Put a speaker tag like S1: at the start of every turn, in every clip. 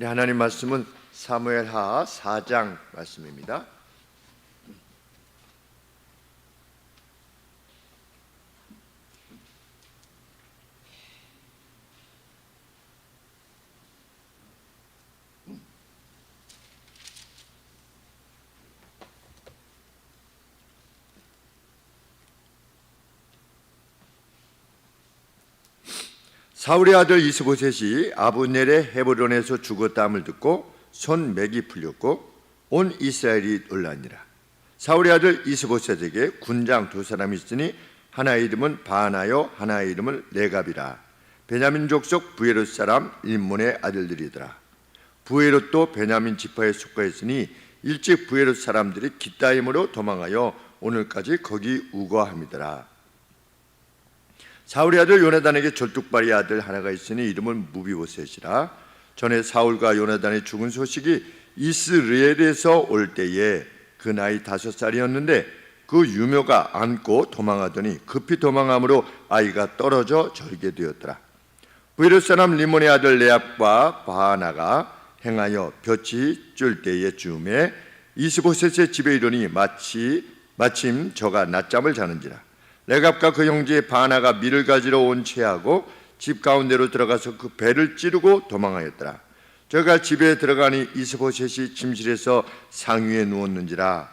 S1: 네, 하나님 말씀은 사무엘하 4장 말씀입니다. 사울의 아들 이스보셋이 아브넬의 헤브론에서 죽었다함을 듣고 손맥이 풀렸고 온 이스라엘이 놀라니라. 사울의 아들 이스보셋에게 군장 두 사람이 있으니 하나의 이름은 바하나요 하나의 이름은 레갑이라. 베냐민 족속 부에롯 사람 림몬의 아들들이더라. 부에롯도 베냐민 지파에 속하였으니 일찍 부에롯 사람들이 깃다임으로 도망하여 오늘까지 거기 우거함이더라. 사울의 아들 요나단에게 절뚝발이 아들 하나가 있으니 이름은 무비보셋이라. 전에 사울과 요나단의 죽은 소식이 이스라엘에서 올 때에 그 나이 5살이었는데 그 유묘가 안고 도망하더니 급히 도망함으로 아이가 떨어져 절게 되었더라. 부에롯 사람 리몬의 아들 레압과 바하나가 행하여 볕이 쫄 때에 즈음에 이스보셋의 집에 이르니 마침 저가 낮잠을 자는지라. 레갑과 그 형제 바하나가 밀을 가지러 온 채하고 집 가운데로 들어가서 그 배를 찌르고 도망하였더라. 저가 집에 들어가니 이스보셋이 침실에서 상위에 누웠는지라.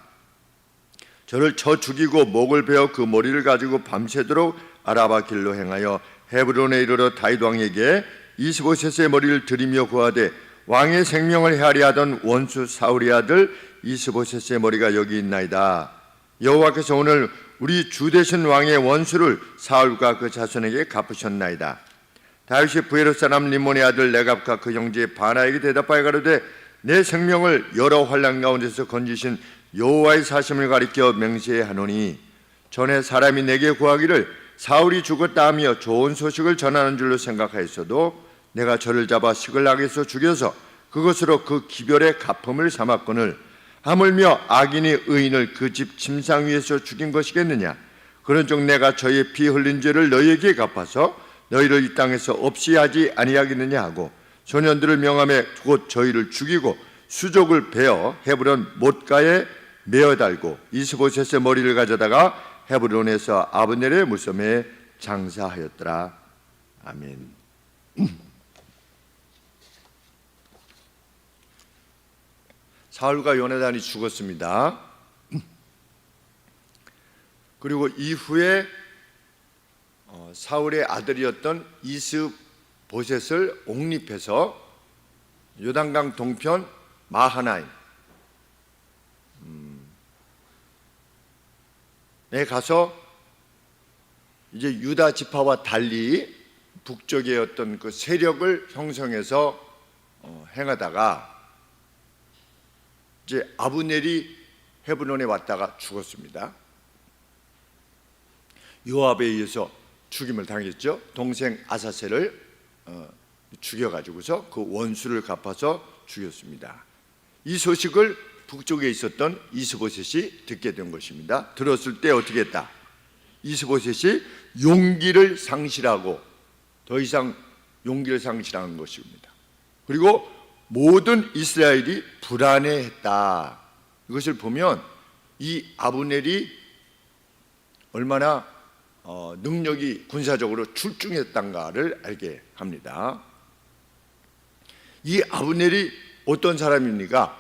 S1: 저를 쳐 죽이고 목을 베어 그 머리를 가지고 밤새도록 아라바 길로 행하여 헤브론에 이르러 다윗 왕에게 이스보셋의 머리를 들이며 구하되 왕의 생명을 헤아려 하던 원수 사울의 아들 이스보셋의 머리가 여기 있나이다. 여호와께서 오늘 우리 주 되신 왕의 원수를 사울과 그 자손에게 갚으셨나이다. 다윗이 부에롯 사람 림몬의 아들 레갑과 그 형제 바하나에게 대답하여 가로되 내 생명을 여러 환난 가운데서 건지신 여호와의 사심을 가리켜 맹세하노니 전에 사람이 내게 구하기를 사울이 죽었다 하며 좋은 소식을 전하는 줄로 생각하였어도 내가 저를 잡아 시글락에서 죽여서 그것으로 그 기별의 갚음을 삼았거늘 하물며 악인이 의인을 그 집 침상 위에서 죽인 것이겠느냐. 그런즉 내가 저의 피 흘린 죄를 너희에게 갚아서 너희를 이 땅에서 없이 하지 아니하겠느냐 하고 소년들을 명함에 곧 저희를 죽이고 수족을 베어 헤브론 못가에 메어 달고 이스보셋의 머리를 가져다가 헤브론에서 아브넬의 무덤에 장사하였더라. 아멘. 사울과 요나단이 죽었습니다. 그리고 이후에 사울의 아들이었던 이스보셋을 옹립해서 요단강 동편 마하나임에 가서 이제 유다 지파와 달리 북쪽의 어떤 그 세력을 형성해서 행하다가 이제 아브넬이 헤브론에 왔다가 죽었습니다. 요압에 의해서 죽임을 당했죠. 동생 아사셀을 죽여가지고서 그 원수를 갚아서 죽였습니다. 이 소식을 북쪽에 있었던 이스보셋이 듣게 된 것입니다. 들었을 때 어떻게 했다? 이스보셋이 용기를 상실하고 더 이상 용기를 상실하는 것입니다. 그리고 모든 이스라엘이 불안해했다. 이것을 보면 이 아브넬이 얼마나 능력이 군사적으로 출중했던가를 알게 합니다. 이 아브넬이 어떤 사람입니까?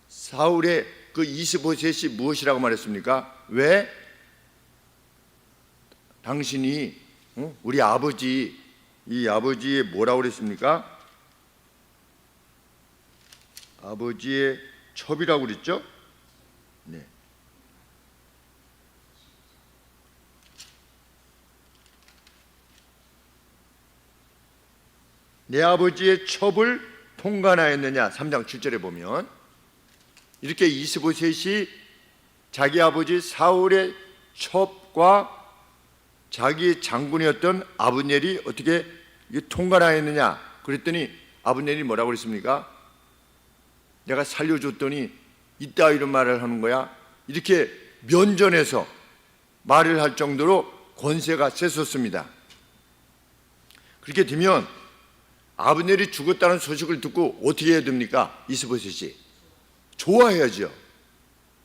S1: 사울의 그 이스보셋이 무엇이라고 말했습니까? 왜 당신이 우리 아버지 이 아버지의 뭐라고 그랬습니까? 아버지의 첩이라고 그랬죠? 네. 내 아버지의 첩을 통관하였느냐? 3장 7절에 보면 이렇게 이스보셋이 자기 아버지 사울의 첩과 자기 장군이었던 아브넬이 어떻게 통관하였느냐? 그랬더니 아브넬이 뭐라고 그랬습니까? 내가 살려줬더니 이따위로 말을 하는 거야. 이렇게 면전에서 말을 할 정도로 권세가 셌었습니다. 그렇게 되면 아브넬이 죽었다는 소식을 듣고 어떻게 해야 됩니까? 이스보셋이 좋아해야죠.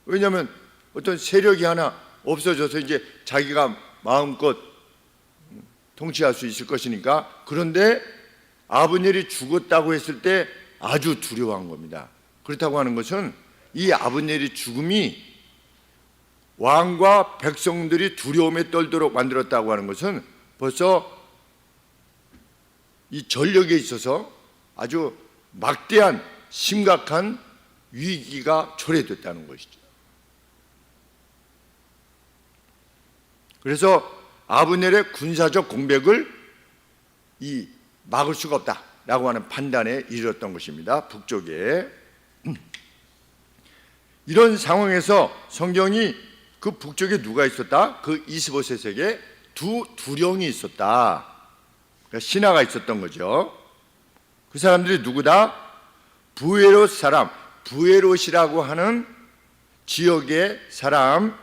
S1: 왜냐하면 어떤 세력이 하나 없어져서 이제 자기가 마음껏 통치할 수 있을 것이니까. 그런데 아브넬이 죽었다고 했을 때 아주 두려워한 겁니다. 그렇다고 하는 것은 이 아브넬의 죽음이 왕과 백성들이 두려움에 떨도록 만들었다고 하는 것은 벌써 이 전력에 있어서 아주 막대한 심각한 위기가 초래됐다는 것이죠. 그래서 아브넬의 군사적 공백을 막을 수가 없다라고 하는 판단에 이르렀던 것입니다. 북쪽에. 이런 상황에서 성경이 그 북쪽에 누가 있었다? 그 이스보셋에게 두령이 있었다. 그러니까 신하가 있었던 거죠. 그 사람들이 누구다? 부에롯 사람, 부에롯이라고 하는 지역의 사람,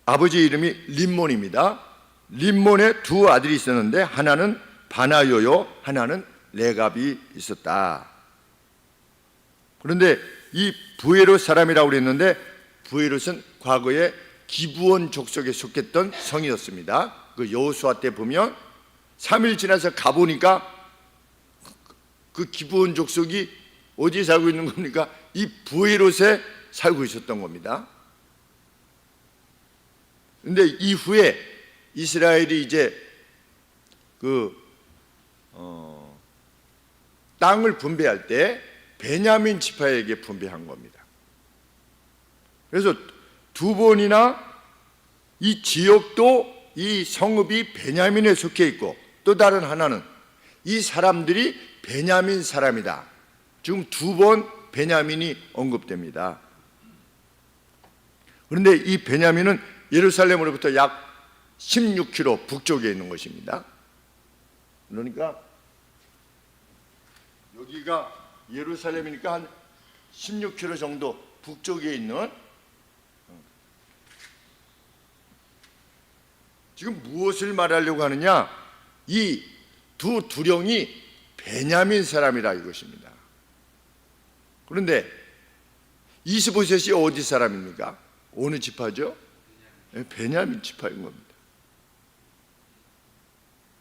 S1: 아버지 이름이 림몬입니다. 림몬에 두 아들이 있었는데 하나는 바나요요, 하나는 레갑이 있었다. 그런데 이 부에롯 사람이라고 그랬는데 부에롯은 과거에 기브온 족속에 속했던 성이었습니다. 그 여호수아 때 보면 3일 지나서 가보니까 그 기브온 족속이 어디에 살고 있는 겁니까? 이 부에롯에 살고 있었던 겁니다. 그런데 이후에 이스라엘이 이제 땅을 분배할 때 베냐민 지파에게 분배한 겁니다. 그래서 두 번이나 이 지역도 이 성읍이 베냐민에 속해 있고, 또 다른 하나는 이 사람들이 베냐민 사람이다. 지금 두 번 베냐민이 언급됩니다. 그런데 이 베냐민은 예루살렘으로부터 약 16km 북쪽에 있는 것입니다. 그러니까 여기가 예루살렘이니까 한 16km 정도 북쪽에 있는, 지금 무엇을 말하려고 하느냐? 이 두 두령이 베냐민 사람이라 이것입니다. 그런데 이스보셋이 어디 사람입니까? 어느 지파죠? 베냐민 지파인 겁니다.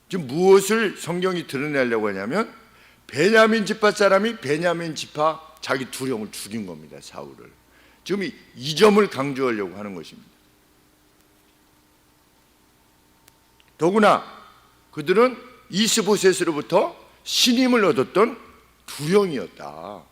S1: 지금 무엇을 성경이 드러내려고 하냐면 베냐민 지파 사람이 베냐민 지파 자기 두령을 죽인 겁니다. 사울을. 지금 이 점을 강조하려고 하는 것입니다. 더구나 그들은 이스보셋으로부터 신임을 얻었던 두령이었다.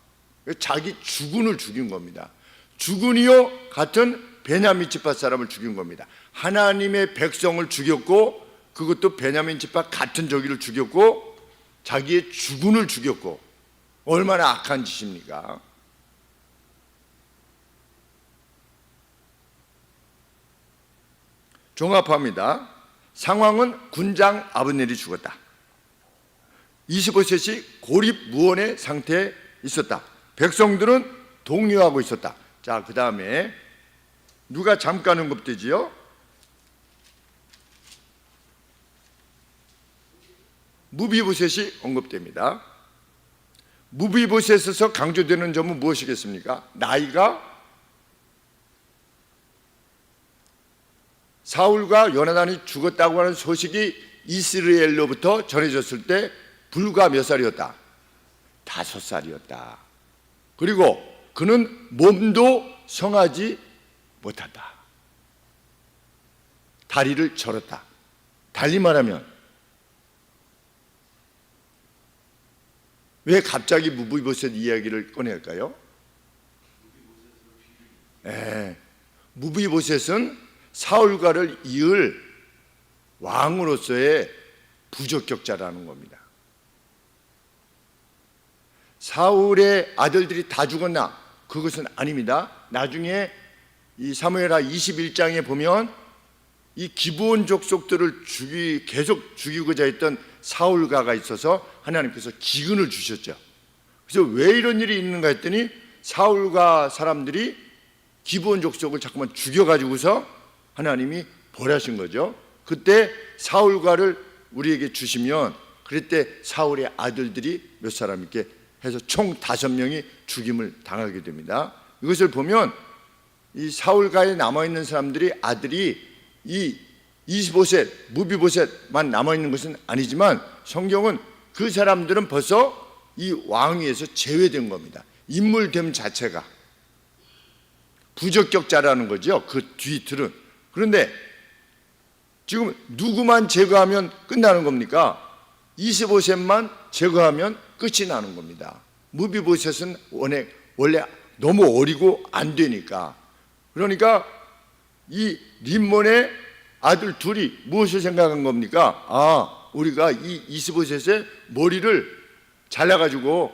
S1: 자기 주군을 죽인 겁니다. 주군이요 같은 베냐민 지파 사람을 죽인 겁니다. 하나님의 백성을 죽였고, 그것도 베냐민 지파 같은 저기를 죽였고, 자기의 주군을 죽였고, 얼마나 악한 짓입니까? 종합합니다. 상황은 군장 아브넬이 죽었다. 이스보셋이 고립무원의 상태에 있었다. 백성들은 동요하고 있었다. 자, 그 다음에 누가 잠깐 언급되지요? 무비보셋이 언급됩니다. 무비보셋에서 강조되는 점은 무엇이겠습니까? 나이가 사울과 요나단이 죽었다고 하는 소식이 이스라엘로부터 전해졌을 때 불과 몇 살이었다? 5살이었다. 그리고 그는 몸도 성하지 못한다. 다리를 절었다. 달리 말하면 왜 갑자기 무비보셋 이야기를 꺼낼까요? 무비보셋은 사울과를 이을 왕으로서의 부적격자라는 겁니다. 사울의 아들들이 다 죽었나? 그것은 아닙니다. 나중에 이 사무엘하 21장에 보면 이 기브온 족속들을 계속 죽이고자 했던 사울가가 있어서 하나님께서 기근을 주셨죠. 그래서 왜 이런 일이 있는가 했더니 사울가 사람들이 기브온 족속을 자꾸만 죽여가지고서 하나님이 벌하신 거죠. 그때 사울가를 우리에게 주시면, 그래서 그랬대 사울의 아들들이 몇 사람 이렇게 해서 총 5명이 죽임을 당하게 됩니다. 이것을 보면 이 사울가에 남아있는 사람들이 아들이 이 이스보셋, 무비보셋만 남아있는 것은 아니지만 성경은 그 사람들은 벌써 이 왕위에서 제외된 겁니다. 인물됨 자체가 부적격자라는 거죠. 그 뒤틀은. 그런데 지금 누구만 제거하면 끝나는 겁니까? 이스보셋만 제거하면 끝이 나는 겁니다. 무비보셋은 원래 너무 어리고 안 되니까. 그러니까 이 림몬의 아들 둘이 무엇을 생각한 겁니까? 아, 우리가 이 이스보셋의 머리를 잘라가지고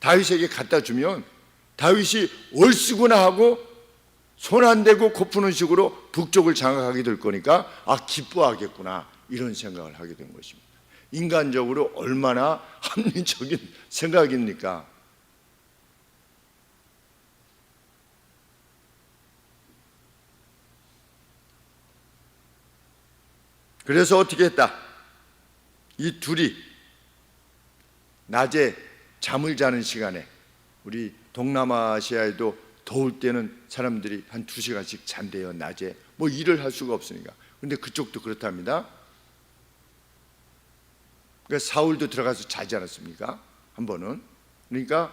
S1: 다윗에게 갖다 주면 다윗이 얼쓰구나 하고 손 안 대고 코 푸는 식으로 북쪽을 장악하게 될 거니까 아, 기뻐하겠구나, 이런 생각을 하게 된 것입니다. 인간적으로 얼마나 합리적인 생각입니까? 그래서 어떻게 했다? 이 둘이 낮에 잠을 자는 시간에, 우리 동남아시아에도 더울 때는 사람들이 한 2시간씩 잔대요. 낮에 뭐 일을 할 수가 없으니까. 근데 그쪽도 그렇답니다. 그러니까 사울도 들어가서 자지 않았습니까? 한 번은. 그러니까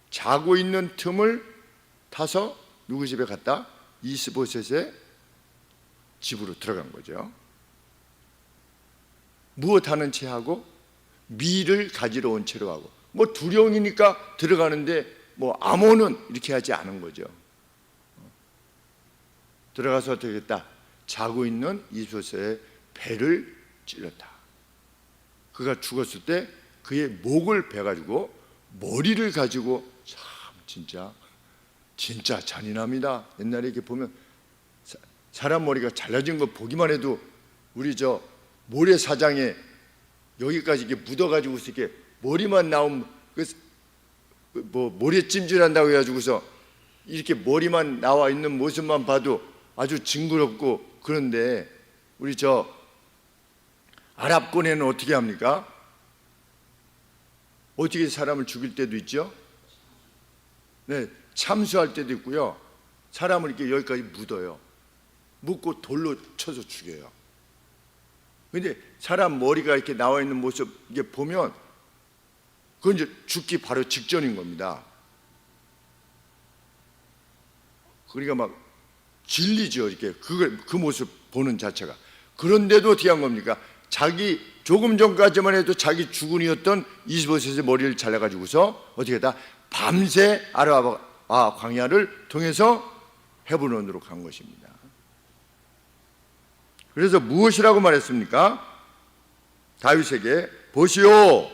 S1: 자고 있는 틈을 타서 누구 집에 갔다? 이스보셋의 집으로 들어간 거죠. 무엇 하는 채 하고? 밀을 가지러 온 채로 하고. 뭐 두령이니까 들어가는데 뭐 암호는 이렇게 하지 않은 거죠. 들어가서 어떻게 했다? 자고 있는 이스보셋의 배를 찔렀다. 그가 죽었을 때 그의 목을 베가지고 머리를 가지고, 참 진짜 잔인합니다. 옛날에 이렇게 보면 사람 머리가 잘라진 거 보기만 해도 우리 저 모래사장에 여기까지 이렇게 묻어가지고 이렇게 머리만 나오면 뭐 모래찜질한다고 해가지고서 이렇게 머리만 나와 있는 모습만 봐도 아주 징그럽고. 그런데 우리 저 아랍권에는 어떻게 합니까? 어떻게 사람을 죽일 때도 있죠? 네, 참수할 때도 있고요. 사람을 이렇게 여기까지 묻어요. 묻고 돌로 쳐서 죽여요. 근데 사람 머리가 이렇게 나와 있는 모습 이게 보면 그건 이제 죽기 바로 직전인 겁니다. 그러니까 막 질리죠. 이렇게 그 모습 보는 자체가. 그런데도 어떻게 한 겁니까? 자기 조금 전까지만 해도 자기 주군이었던 이스보셋의 머리를 잘라가지고서 어떻게 했다? 밤새 아라바 광야를 통해서 헤브론으로 간 것입니다. 그래서 무엇이라고 말했습니까? 다윗에게 보시오,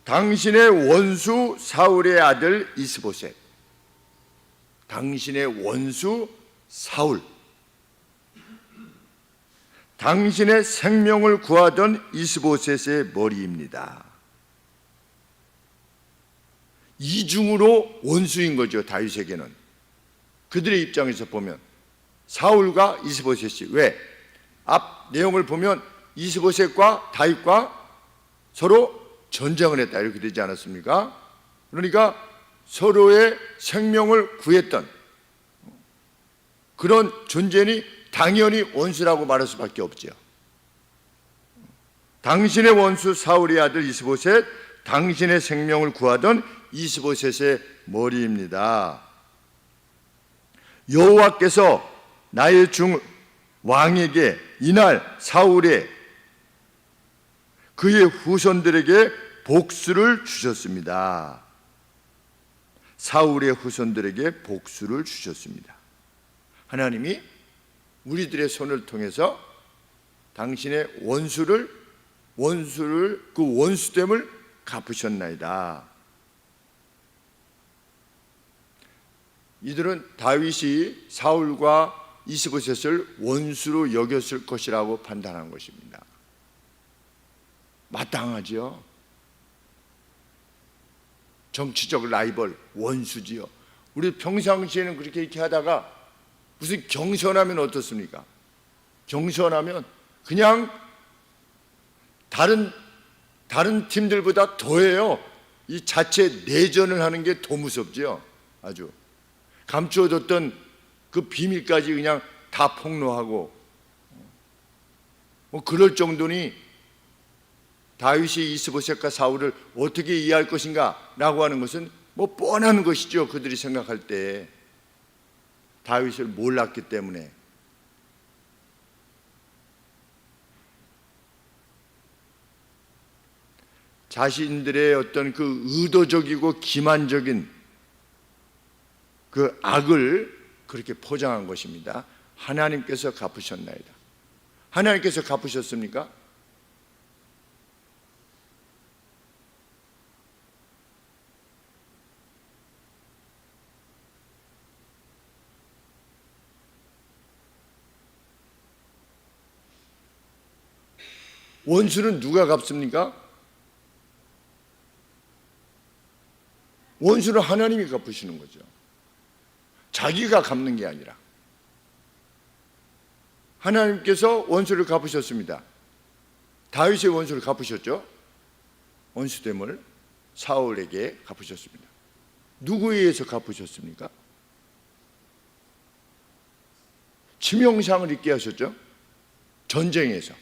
S1: 당신의 원수 사울의 아들 이스보셋, 당신의 원수 사울, 당신의 생명을 구하던 이스보셋의 머리입니다. 이중으로 원수인 거죠. 다윗에게는. 그들의 입장에서 보면 사울과 이스보셋이, 왜? 앞 내용을 보면 이스보셋과 다윗과 서로 전쟁을 했다 이렇게 되지 않았습니까? 그러니까 서로의 생명을 구했던 그런 존재니 당연히 원수라고 말할 수밖에 없죠. 당신의 원수 사울의 아들 이스보셋, 당신의 생명을 구하던 이스보셋의 머리입니다. 여호와께서 나의 중 왕에게 이날 사울의 그의 후손들에게 복수를 주셨습니다. 사울의 후손들에게 복수를 주셨습니다. 하나님이 우리들의 손을 통해서 당신의 원수를 그 원수됨을 갚으셨나이다. 이들은 다윗이 사울과 이스보셋을 원수로 여겼을 것이라고 판단한 것입니다. 마땅하지요. 정치적 라이벌, 원수지요. 우리 평상시에는 그렇게 이렇게 하다가 무슨 경선하면 어떻습니까? 경선하면 그냥 다른 팀들보다 더해요. 이 자체 내전을 하는 게 더 무섭죠. 아주 감추어뒀던 그 비밀까지 그냥 다 폭로하고, 뭐 그럴 정도니 다윗이 이스보셋과 사울을 어떻게 이해할 것인가 라고 하는 것은 뭐 뻔한 것이죠. 그들이 생각할 때 다윗을 몰랐기 때문에. 자신들의 어떤 그 의도적이고 기만적인 그 악을 그렇게 포장한 것입니다. 하나님께서 갚으셨나이다. 하나님께서 갚으셨습니까? 원수는 누가 갚습니까? 원수는 하나님이 갚으시는 거죠. 자기가 갚는 게 아니라 하나님께서 원수를 갚으셨습니다. 다윗의 원수를 갚으셨죠. 원수됨을 사울에게 갚으셨습니다. 누구에 의해서 갚으셨습니까? 치명상을 입게 하셨죠. 전쟁에서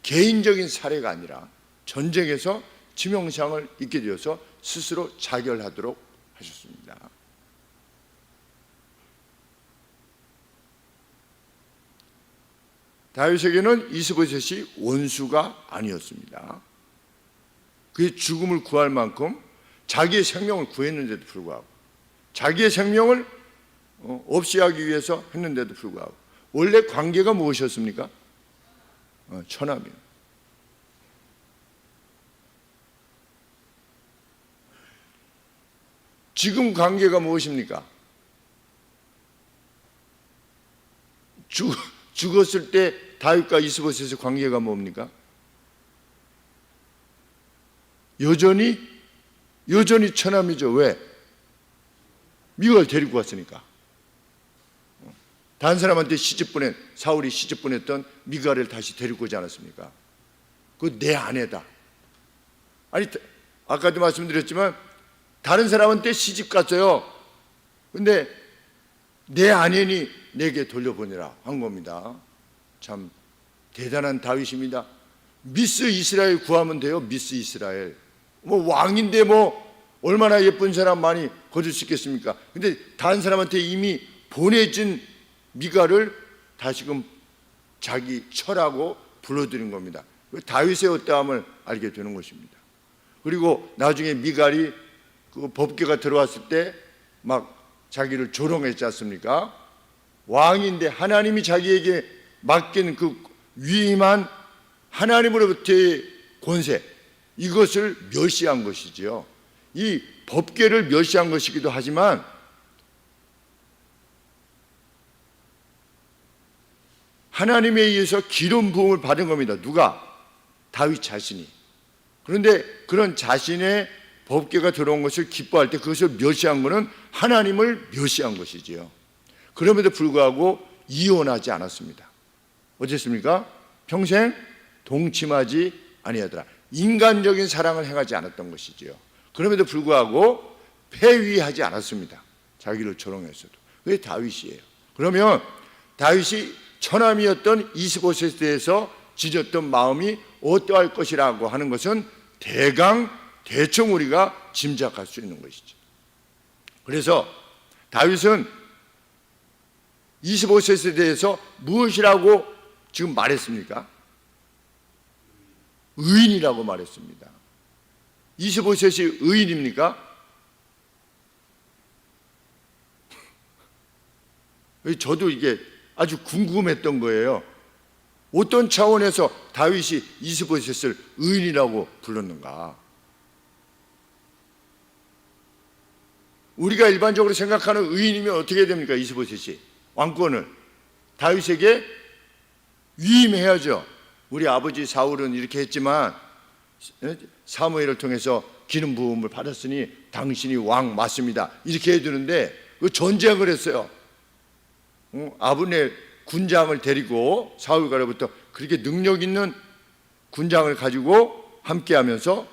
S1: 개인적인 사례가 아니라 전쟁에서 치명상을 입게 되어서 스스로 자결하도록 하셨습니다. 다윗에게는 이스보셋이 원수가 아니었습니다. 그의 죽음을 구할 만큼 자기의 생명을 구했는데도 불구하고, 자기의 생명을 없이 하기 위해서 했는데도 불구하고, 원래 관계가 무엇이었습니까? 처남이요. 지금 관계가 무엇입니까? 죽었을 때 다윗과 이스보셋의 관계가 뭡니까? 여전히 처남이죠. 왜? 미가를 데리고 왔으니까. 다른 사람한테 사울이 시집 보냈던 미가를 다시 데리고 오지 않았습니까? 그거 내 아내다. 아니, 아까도 말씀드렸지만 다른 사람한테 시집 갔어요. 근데 내 아내니 내게 돌려보내라 한 겁니다. 참 대단한 다윗입니다. 미스 이스라엘 구하면 돼요. 미스 이스라엘. 뭐 왕인데 뭐 얼마나 예쁜 사람 많이 거둘 수 있겠습니까? 근데 다른 사람한테 이미 보내진 미가를 다시금 자기 처라고 불러들인 겁니다. 다윗의 어떠함을 알게 되는 것입니다. 그리고 나중에 미갈이 그 법궤가 들어왔을 때 막 자기를 조롱했지 않습니까? 왕인데 하나님이 자기에게 맡긴 그 위임한 하나님으로부터의 권세, 이것을 멸시한 것이지요. 이 법궤를 멸시한 것이기도 하지만 하나님에 의해서 기름 부음을 받은 겁니다. 누가? 다윗 자신이. 그런데 그런 자신의 법궤가 들어온 것을 기뻐할 때 그것을 멸시한 것은 하나님을 멸시한 것이지요. 그럼에도 불구하고 이혼하지 않았습니다. 어쨌습니까? 평생 동침하지 아니하더라. 인간적인 사랑을 행하지 않았던 것이지요. 그럼에도 불구하고 폐위하지 않았습니다. 자기를 조롱했어도. 그게 다윗이에요. 그러면 다윗이 처남이었던 이스보셋에 대해서 지녔던 마음이 어떠할 것이라고 하는 것은 대충 우리가 짐작할 수 있는 것이죠. 그래서 다윗은 이스보셋에 대해서 무엇이라고 지금 말했습니까? 의인이라고 말했습니다. 이스보셋이 의인입니까? 저도 이게 아주 궁금했던 거예요. 어떤 차원에서 다윗이 이스보셋을 의인이라고 불렀는가? 우리가 일반적으로 생각하는 의인이면 어떻게 됩니까? 이스보셋이 왕권을 다윗에게 위임해야죠. 우리 아버지 사울은 이렇게 했지만 사무엘을 통해서 기름 부음을 받았으니 당신이 왕 맞습니다. 이렇게 해주는데 그 전쟁을 했어요. 아브넬 군장을 데리고 사울과로부터 그렇게 능력 있는 군장을 가지고 함께하면서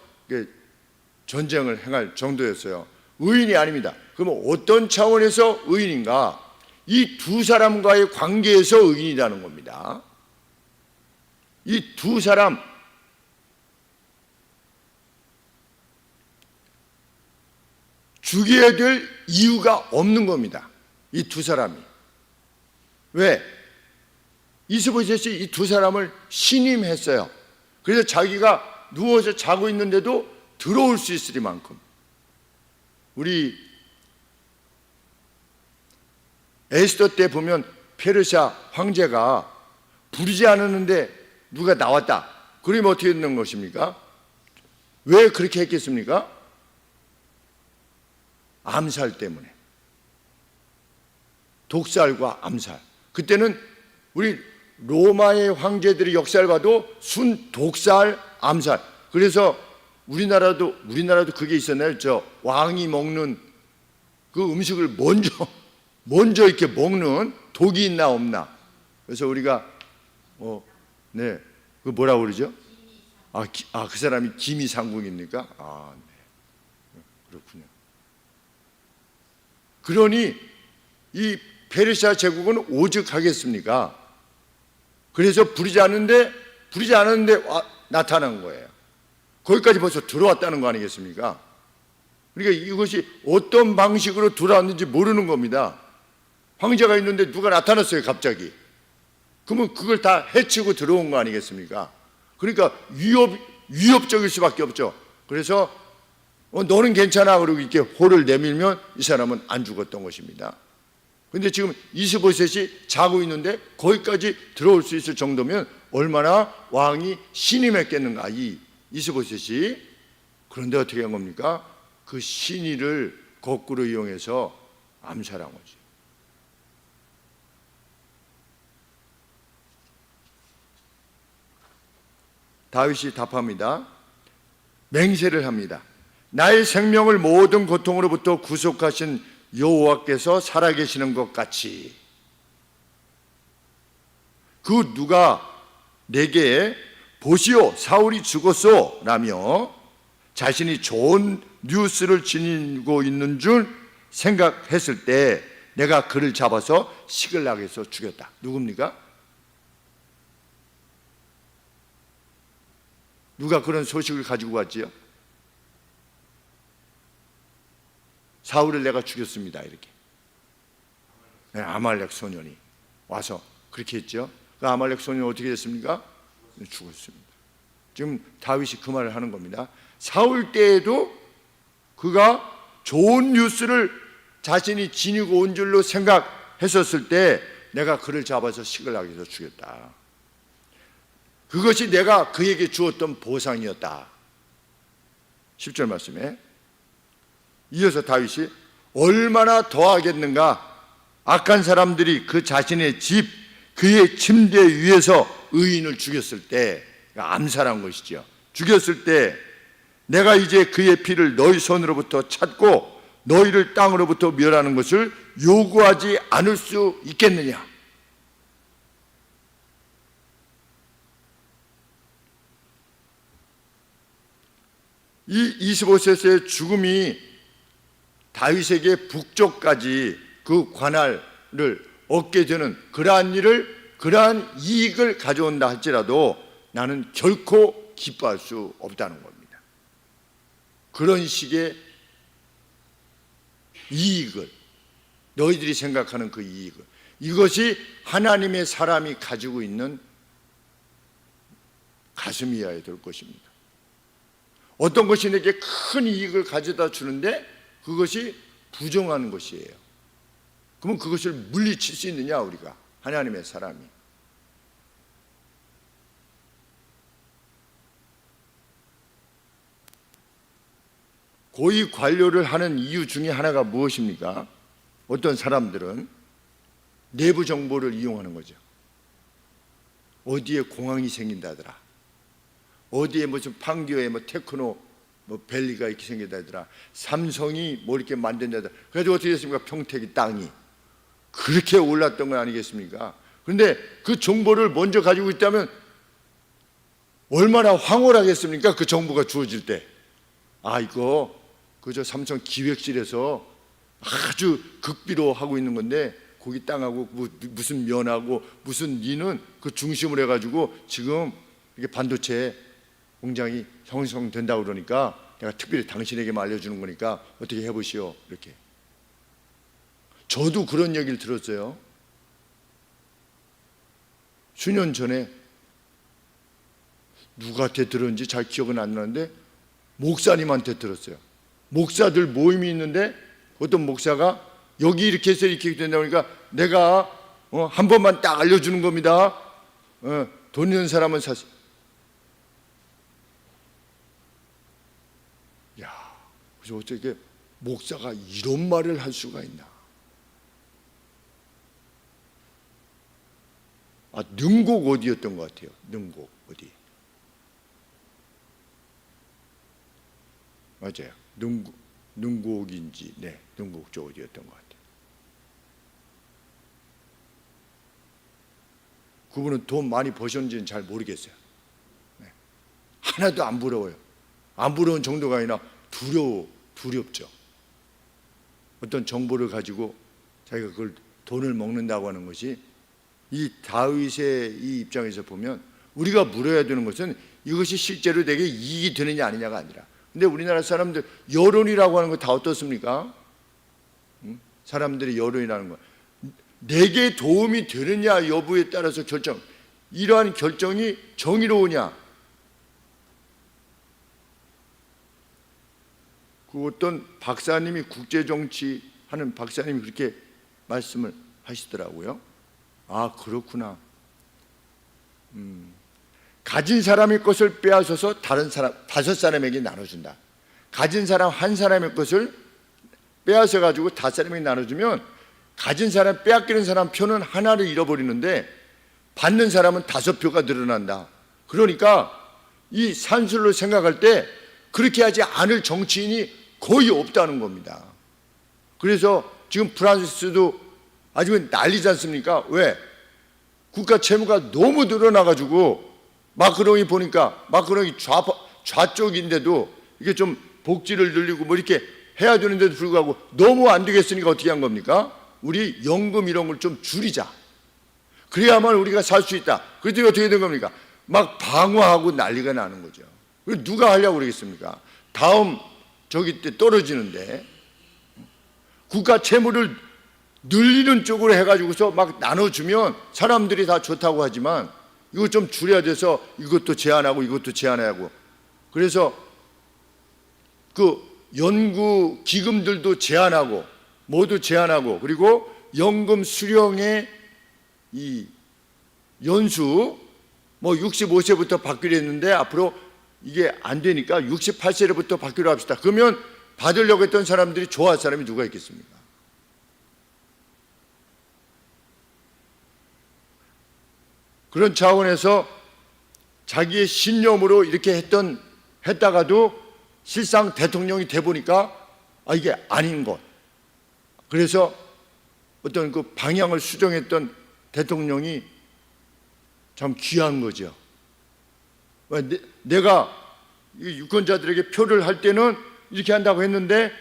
S1: 전쟁을 행할 정도였어요. 의인이 아닙니다. 그러면 어떤 차원에서 의인인가? 이 두 사람과의 관계에서 의인이라는 겁니다. 이 두 사람, 죽여야 될 이유가 없는 겁니다. 이 두 사람이. 왜? 이스보셋이 이 두 사람을 신임했어요. 그래서 자기가 누워서 자고 있는데도 들어올 수 있으리만큼. 우리 에스더 때 보면 페르시아 황제가 부르지 않았는데 누가 나왔다. 그러면 어떻게 되는 것입니까? 왜 그렇게 했겠습니까? 암살 때문에. 독살과 암살. 그때는 우리 로마의 황제들의 역사를 봐도 순 독살, 암살. 그래서 우리나라도 그게 있었나요? 저 왕이 먹는 그 음식을 먼저 이렇게 먹는 독이 있나 없나. 그래서 우리가 그 뭐라고 그러죠? 그 사람이 기미상궁입니까? 네. 그렇군요. 그러니 이 페르시아 제국은 오죽하겠습니까? 그래서 부르지 않았는데 나타난 거예요. 거기까지 벌써 들어왔다는 거 아니겠습니까? 그러니까 이것이 어떤 방식으로 들어왔는지 모르는 겁니다. 황제가 있는데 누가 나타났어요, 갑자기. 그러면 그걸 다 해치고 들어온 거 아니겠습니까? 그러니까 위협적일 수밖에 없죠. 그래서 너는 괜찮아 그러고 이렇게 호를 내밀면 이 사람은 안 죽었던 것입니다. 그런데 지금 이스보셋이 자고 있는데 거기까지 들어올 수 있을 정도면 얼마나 왕이 신임했겠는가, 이 이스보셋이. 그런데 어떻게 한 겁니까? 그 신의를 거꾸로 이용해서 암살한 거죠. 다윗이 답합니다. 맹세를 합니다. 나의 생명을 모든 고통으로부터 구속하신 여호와께서 살아계시는 것 같이 그 누가 내게 보시오 사울이 죽었소 라며 자신이 좋은 뉴스를 지니고 있는 줄 생각했을 때 내가 그를 잡아서 시글락에서 죽였다. 누굽니까? 누가 그런 소식을 가지고 왔지요? 사울을 내가 죽였습니다. 이렇게. 네, 아말렉 소년이 와서 그렇게 했죠. 그 아말렉 소년이 어떻게 됐습니까? 죽었습니다. 지금 다윗이 그 말을 하는 겁니다. 사울 때에도 그가 좋은 뉴스를 자신이 지니고 온 줄로 생각했었을 때 내가 그를 잡아서 시글락에서 죽였다. 그것이 내가 그에게 주었던 보상이었다. 10절 말씀에 이어서 다윗이 얼마나 더하겠는가. 악한 사람들이 그 자신의 집, 그의 침대 위에서 의인을 죽였을 때, 암살한 것이죠. 죽였을 때 내가 이제 그의 피를 너희 손으로부터 찾고 너희를 땅으로부터 멸하는 것을 요구하지 않을 수 있겠느냐. 이 이스보셋의 죽음이 다윗에게 북쪽까지 그 관할을 얻게 되는 그러한 이익을 가져온다 할지라도 나는 결코 기뻐할 수 없다는 겁니다. 그런 식의 이익을, 너희들이 생각하는 그 이익을, 이것이 하나님의 사람이 가지고 있는 가슴이어야 될 것입니다. 어떤 것이 내게 큰 이익을 가져다 주는데 그것이 부정한 것이에요. 그러면 그것을 물리칠 수 있느냐, 우리가, 하나님의 사람이. 고위 관료를 하는 이유 중에 하나가 무엇입니까? 어떤 사람들은 내부 정보를 이용하는 거죠. 어디에 공항이 생긴다더라, 어디에 무슨 판교에 테크노 밸리가 이렇게 생긴다더라, 삼성이 이렇게 만든다더라. 그래서 어떻게 됐습니까? 평택이 땅이 그렇게 올랐던 건 아니겠습니까? 그런데 그 정보를 먼저 가지고 있다면 얼마나 황홀하겠습니까? 그 정보가 주어질 때. 아, 이거 그저 삼성 기획실에서 아주 극비로 하고 있는 건데 거기 땅하고 무슨 면하고 무슨 리는 그 중심으로 해가지고 지금 이게 반도체 공장이 형성된다고 그러니까 내가 특별히 당신에게만 알려주는 거니까 어떻게 해보시오. 이렇게. 저도 그런 얘기를 들었어요. 수년 전에 누구한테 들었는지 잘 기억은 안 나는데 목사님한테 들었어요. 목사들 모임이 있는데 어떤 목사가 여기 이렇게 해서 이렇게 된다 보니까 내가 한 번만 딱 알려주는 겁니다. 돈 있는 사람은 사실. 야, 그래서 어떻게 목사가 이런 말을 할 수가 있나? 아, 능곡 어디였던 것 같아요. 능곡 어디? 맞아요. 능곡인지, 네, 능곡 쪽 어디였던 것 같아요. 그분은 돈 많이 버셨는지는 잘 모르겠어요. 네. 하나도 안 부러워요. 안 부러운 정도가 아니라 두렵죠. 어떤 정보를 가지고 자기가 그걸 돈을 먹는다고 하는 것이 이 다윗의 이 입장에서 보면 우리가 물어야 되는 것은 이것이 실제로 내게 이익이 되느냐 아니냐가 아니라, 근데 우리나라 사람들 여론이라고 하는 거 다 어떻습니까? 사람들이 여론이라는 거 내게 도움이 되느냐 여부에 따라서 이러한 결정이 정의로우냐. 그 어떤 박사님이 국제정치 하는 박사님이 그렇게 말씀을 하시더라고요. 아, 그렇구나. 가진 사람의 것을 빼앗아서 다른 사람 5사람에게 나눠준다. 가진 사람 한 사람의 것을 빼앗아 가지고 5사람에게 나눠주면 가진 사람 빼앗기는 사람 표는 하나를 잃어버리는데 받는 사람은 5표가 늘어난다. 그러니까 이 산술로 생각할 때 그렇게 하지 않을 정치인이 거의 없다는 겁니다. 그래서 지금 프랑스도 아주 난리지 않습니까? 왜? 국가 채무가 너무 늘어나가지고 마크롱이 보니까 마크롱이 좌쪽인데도 이게 좀 복지를 늘리고 뭐 이렇게 해야 되는데도 불구하고 너무 안 되겠으니까 어떻게 한 겁니까? 우리 연금 이런 걸 좀 줄이자. 그래야만 우리가 살 수 있다. 그랬더니 어떻게 된 겁니까? 막 방어하고 난리가 나는 거죠. 누가 하려고 그러겠습니까? 다음 저기 때 떨어지는데 국가 채무를 늘리는 쪽으로 해가지고서 막 나눠주면 사람들이 다 좋다고 하지만 이거 좀 줄여야 돼서 이것도 제한하고 이것도 제한하고, 그래서 그 연구 기금들도 제한하고 모두 제한하고, 그리고 연금 수령의 이 연수 뭐 65세부터 받기로 했는데 앞으로 이게 안 되니까 68세부터 받기로 합시다. 그러면 받으려고 했던 사람들이 좋아할 사람이 누가 있겠습니까? 그런 차원에서 자기의 신념으로 이렇게 했다가도 실상 대통령이 돼 보니까 아, 이게 아닌 것. 그래서 어떤 그 방향을 수정했던 대통령이 참 귀한 거죠. 내가 유권자들에게 표를 할 때는 이렇게 한다고 했는데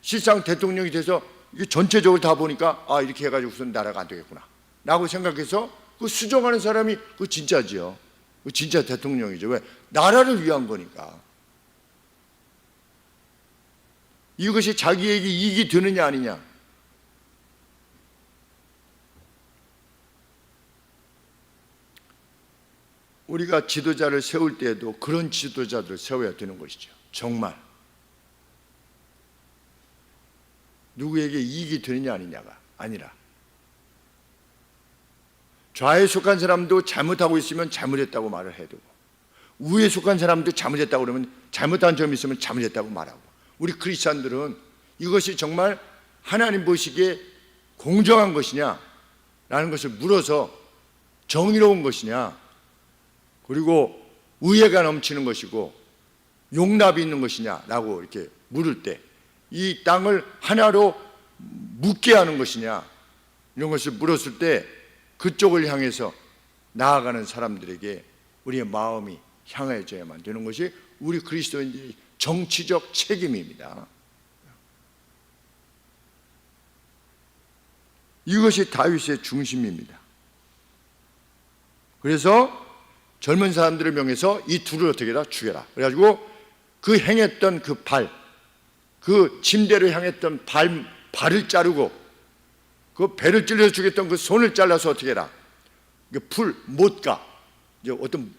S1: 실상 대통령이 돼서 이게 전체적으로 다 보니까 아, 이렇게 해가지고서는 나라가 안 되겠구나 라고 생각해서 그 수정하는 사람이 그 진짜지요. 그 진짜 대통령이죠. 왜? 나라를 위한 거니까. 이것이 자기에게 이익이 되느냐 아니냐. 우리가 지도자를 세울 때에도 그런 지도자들을 세워야 되는 것이죠. 정말 누구에게 이익이 되느냐 아니냐가 아니라, 좌에 속한 사람도 잘못하고 있으면 잘못했다고 말을 해야 되고, 우에 속한 사람도 잘못했다고 그러면 잘못한 점이 있으면 잘못했다고 말하고, 우리 크리스찬들은 이것이 정말 하나님 보시기에 공정한 것이냐 라는 것을 물어서 정의로운 것이냐, 그리고 우애가 넘치는 것이고 용납이 있는 것이냐 라고 이렇게 물을 때, 이 땅을 하나로 묶게 하는 것이냐 이런 것을 물었을 때 그쪽을 향해서 나아가는 사람들에게 우리의 마음이 향해져야만 되는 것이 우리 그리스도인들의 정치적 책임입니다. 이것이 다윗의 중심입니다. 그래서 젊은 사람들을 명해서 이 둘을 어떻게 해라? 죽여라. 그래가지고 그 행했던 그 침대를 향했던 발을 자르고 그 배를 찔러서 죽였던 그 손을 잘라서 어떻게 해라? 못가, 이제 어떤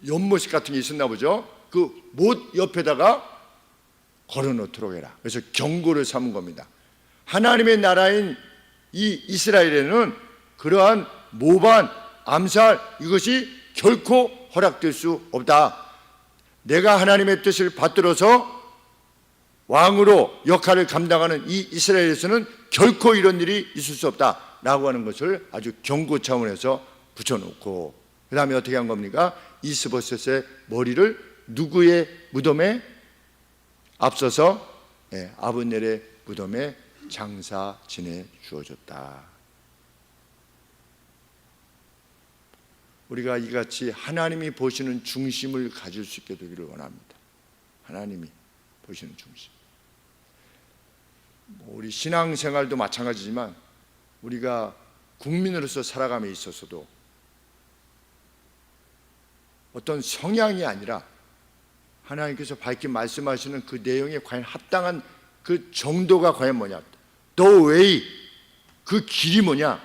S1: 연못식 같은 게 있었나 보죠. 그 못 옆에다가 걸어 놓도록 해라. 그래서 경고를 삼은 겁니다. 하나님의 나라인 이 이스라엘에는 그러한 모반, 암살 이것이 결코 허락될 수 없다. 내가 하나님의 뜻을 받들어서 왕으로 역할을 감당하는 이 이스라엘에서는 결코 이런 일이 있을 수 없다라고 하는 것을 아주 경고 차원에서 붙여놓고, 그 다음에 어떻게 한 겁니까? 이스보셋의 머리를 누구의 무덤에? 앞서서 아브넬의 무덤에 장사 지내 주어졌다. 우리가 이같이 하나님이 보시는 중심을 가질 수 있게 되기를 원합니다. 하나님이 보시는 중심. 우리 신앙생활도 마찬가지지만 우리가 국민으로서 살아감에 있어서도 어떤 성향이 아니라 하나님께서 밝게 말씀하시는 그 내용에 과연 합당한 그 정도가 과연 뭐냐, The way, 그 길이 뭐냐,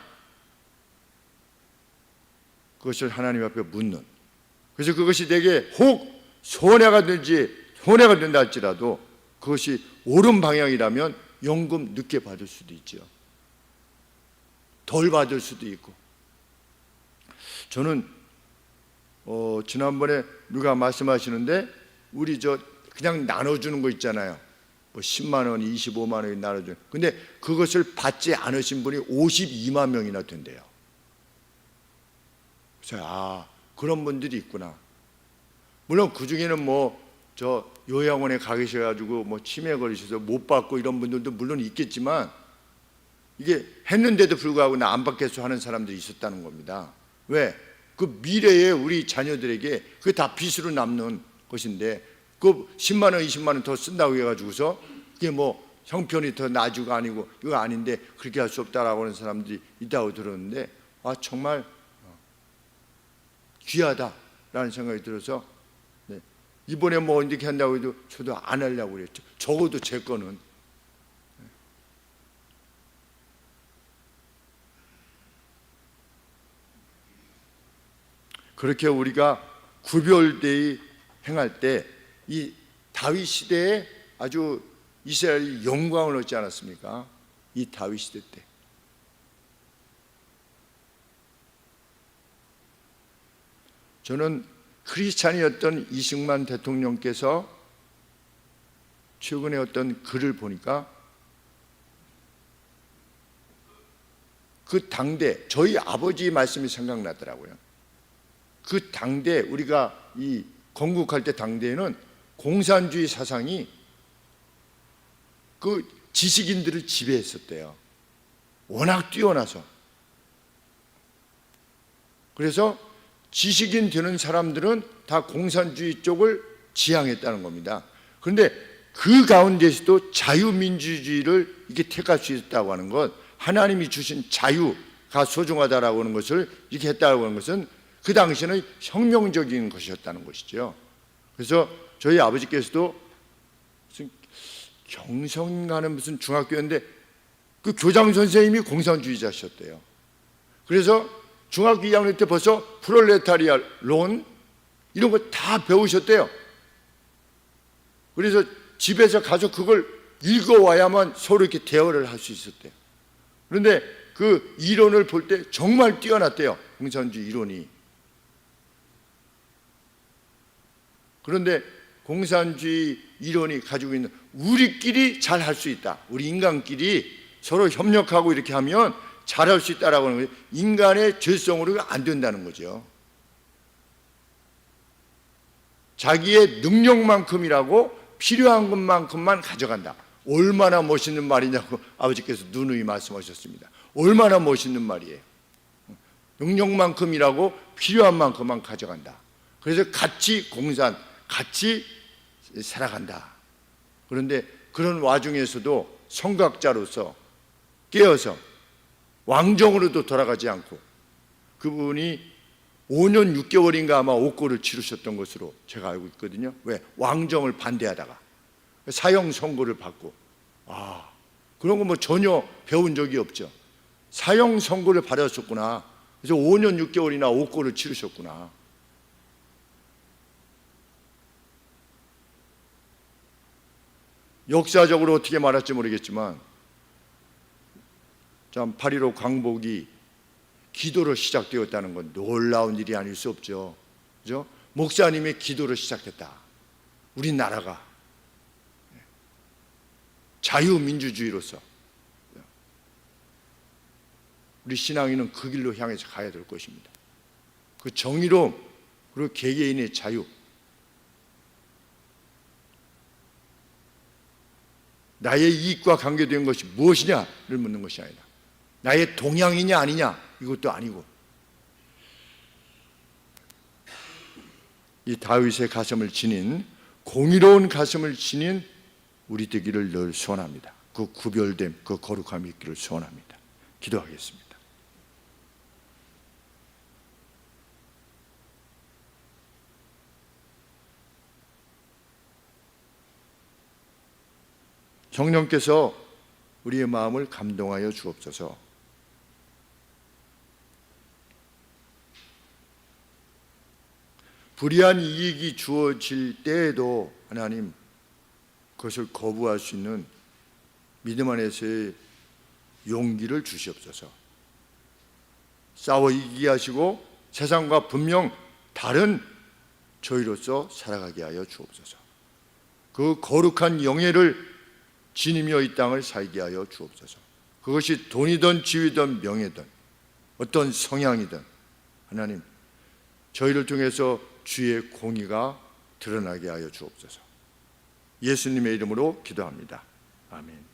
S1: 그것을 하나님 앞에 묻는. 그래서 그것이 내게 혹 손해가 된다 할지라도 그것이 옳은 방향이라면 연금 늦게 받을 수도 있죠. 덜 받을 수도 있고. 저는 지난번에 누가 말씀하시는데 우리 그냥 나눠주는 거 있잖아요. 뭐 10만 원, 25만 원이 나눠주는. 근데 그것을 받지 않으신 분이 52만 명이나 된대요. 그래서 그런 분들이 있구나. 물론 그 중에는 요양원에 가 계셔가지고 치매 걸리셔서 못 받고 이런 분들도 물론 있겠지만, 이게 했는데도 불구하고 나 안 받겠어 하는 사람들이 있었다는 겁니다. 왜? 그 미래에 우리 자녀들에게 그게 다 빚으로 남는 것인데, 그 10만 원, 20만 원 더 쓴다고 해가지고서 그게 형편이 더 나주가 아니고 이거 아닌데 그렇게 할 수 없다라고 하는 사람들이 있다고 들었는데, 정말 귀하다라는 생각이 들어서 이번에 이렇게 한다고 해도 저도 안 하려고 그랬죠. 적어도 제 거는. 그렇게 우리가 구별되이 행할 때 이 다윗 시대에 아주 이스라엘이 영광을 얻지 않았습니까? 이 다윗 시대 때. 저는 크리스찬이었던 이승만 대통령께서 최근에 어떤 글을 보니까 그 당대, 저희 아버지 말씀이 생각나더라고요. 그 당대, 우리가 이 건국할 때 당대에는 공산주의 사상이 그 지식인들을 지배했었대요. 워낙 뛰어나서. 그래서 지식인 되는 사람들은 다 공산주의 쪽을 지향했다는 겁니다. 그런데 그 가운데서도 자유민주주의를 이렇게 택할 수 있다고 하는 것, 하나님이 주신 자유가 소중하다라고 하는 것을 이렇게 했다고 하는 것은 그 당시에는 혁명적인 것이었다는 것이죠. 그래서 저희 아버지께서도 무슨 경성가는 무슨 중학교였는데 그 교장 선생님이 공산주의자셨대요. 그래서 중학교 2학년 때 벌써 프롤레타리아론 이런 거 다 배우셨대요. 그래서 집에서 가서 그걸 읽어와야만 서로 이렇게 대화를 할 수 있었대요. 그런데 그 이론을 볼 때 정말 뛰어났대요. 공산주의 이론이. 그런데 공산주의 이론이 가지고 있는 우리끼리 잘 할 수 있다. 우리 인간끼리 서로 협력하고 이렇게 하면 잘할 수 있다라고 하는 거예요. 인간의 죄성으로 안 된다는 거죠. 자기의 능력만큼이라고 필요한 것만큼만 가져간다. 얼마나 멋있는 말이냐고 아버지께서 누누이 말씀하셨습니다. 얼마나 멋있는 말이에요. 능력만큼 일하고 필요한 만큼만 가져간다. 그래서 같이 공산, 같이 살아간다. 그런데 그런 와중에서도 성각자로서 깨어서 왕정으로도 돌아가지 않고 그분이 5년 6개월인가 아마 옥고를 치르셨던 것으로 제가 알고 있거든요. 왜? 왕정을 반대하다가 사형 선고를 받고, 그런 거 뭐 전혀 배운 적이 없죠. 사형 선고를 받았었구나. 그래서 5년 6개월이나 옥고를 치르셨구나. 역사적으로 어떻게 말할지 모르겠지만 참 8.15 광복이 기도로 시작되었다는 건 놀라운 일이 아닐 수 없죠. 그죠? 목사님의 기도로 시작했다. 우리나라가 자유민주주의로서 우리 신앙인은 그 길로 향해서 가야 될 것입니다. 그 정의로움 그리고 개개인의 자유, 나의 이익과 관계된 것이 무엇이냐를 묻는 것이 아니라 나의 동향이냐 아니냐 이것도 아니고 이 다윗의 가슴을 지닌 공의로운 가슴을 지닌 우리 되기를 늘 소원합니다. 그 구별됨, 그 거룩함이 있기를 소원합니다. 기도하겠습니다. 성령께서 우리의 마음을 감동하여 주옵소서. 불의한 이익이 주어질 때에도 하나님 그것을 거부할 수 있는 믿음 안에서의 용기를 주시옵소서. 싸워 이기게 하시고 세상과 분명 다른 저희로서 살아가게 하여 주옵소서. 그 거룩한 영예를 지니며 이 땅을 살게 하여 주옵소서. 그것이 돈이든 지위든 명예든 어떤 성향이든 하나님 저희를 통해서 주의 공의가 드러나게 하여 주옵소서. 예수님의 이름으로 기도합니다. 아멘.